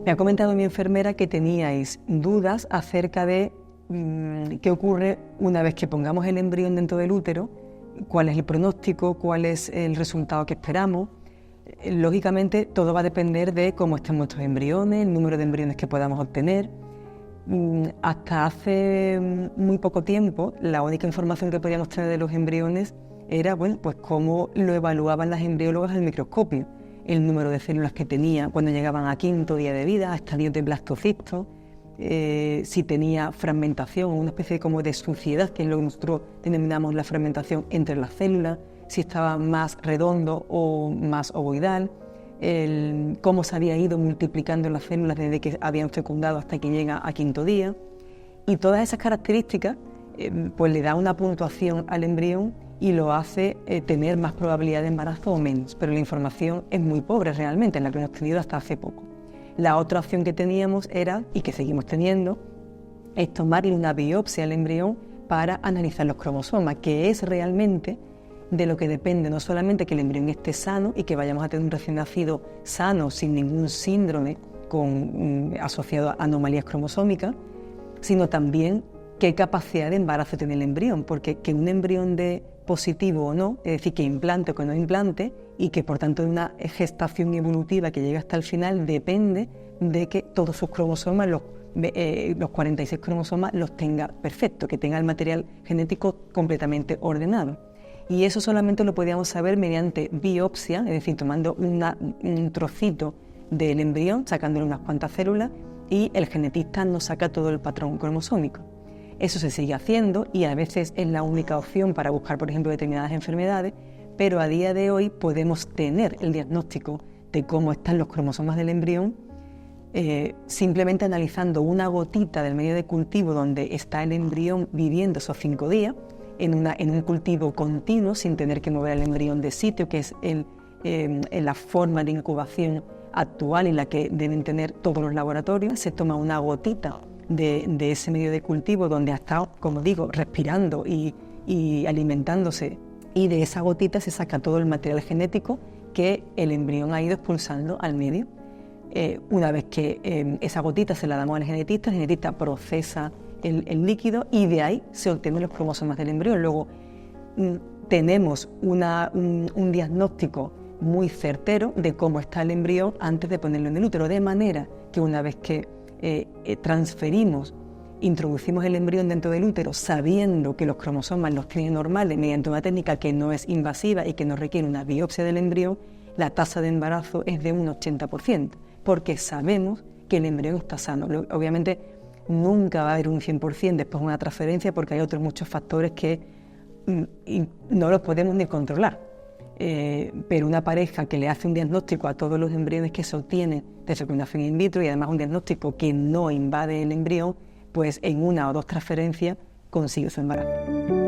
Me ha comentado mi enfermera que teníais dudas acerca de qué ocurre una vez que pongamos el embrión dentro del útero, cuál es el pronóstico, cuál es el resultado que esperamos. Lógicamente todo va a depender de cómo estén nuestros embriones, el número de embriones que podamos obtener. Hasta hace muy poco tiempo la única información que podíamos tener de los embriones era pues cómo lo evaluaban las embriólogas al microscopio, el número de células que tenía cuando llegaban a 5.º día de vida, a estadios de blastocisto, si tenía fragmentación, una especie como de suciedad, que es lo que nosotros denominamos la fragmentación entre las células, si estaba más redondo o más ovoidal, cómo se había ido multiplicando las células desde que habían fecundado hasta que llega a 5.º día. Y todas esas características pues le da una puntuación al embrión y lo hace tener más probabilidad de embarazo o menos, pero la información es muy pobre realmente, en la que hemos tenido hasta hace poco. La otra opción que teníamos era, y que seguimos teniendo, es tomarle una biopsia al embrión para analizar los cromosomas, que es realmente de lo que depende no solamente que el embrión esté sano y que vayamos a tener un recién nacido sano, sin ningún síndrome asociado a anomalías cromosómicas, sino también qué capacidad de embarazo tiene el embrión, porque que un embrión dé positivo o no, es decir, que implante o que no implante, y que por tanto de una gestación evolutiva que llega hasta el final, depende de que todos sus cromosomas, los 46 cromosomas, los tenga perfecto, que tenga el material genético completamente ordenado. Y eso solamente lo podíamos saber mediante biopsia, es decir, tomando un trocito del embrión, sacándole unas cuantas células, y el genetista nos saca todo el patrón cromosómico. Eso se sigue haciendo y a veces es la única opción para buscar, por ejemplo, determinadas enfermedades, pero a día de hoy podemos tener el diagnóstico de cómo están los cromosomas del embrión simplemente analizando una gotita del medio de cultivo donde está el embrión viviendo esos 5 días, en un cultivo continuo, sin tener que mover el embrión de sitio, que es la forma de incubación actual en la que deben tener todos los laboratorios. Se toma una gotita de ese medio de cultivo donde ha estado, como digo, respirando y alimentándose, y de esa gotita se saca todo el material genético que el embrión ha ido expulsando al medio. Una vez que esa gotita se la damos al genetista, el genetista procesa el líquido y de ahí se obtienen los cromosomas del embrión. Luego tenemos un diagnóstico muy certero de cómo está el embrión antes de ponerlo en el útero, de manera que una vez que introducimos el embrión dentro del útero sabiendo que los cromosomas los tienen normales mediante una técnica que no es invasiva y que no requiere una biopsia del embrión, la tasa de embarazo es de un 80%, porque sabemos que el embrión está sano. Obviamente nunca va a haber un 100% después de una transferencia, porque hay otros muchos factores que no los podemos ni controlar. Pero una pareja que le hace un diagnóstico a todos los embriones que se obtienen de fecundación in vitro y además un diagnóstico que no invade el embrión, pues en una o dos transferencias consigue su embarazo.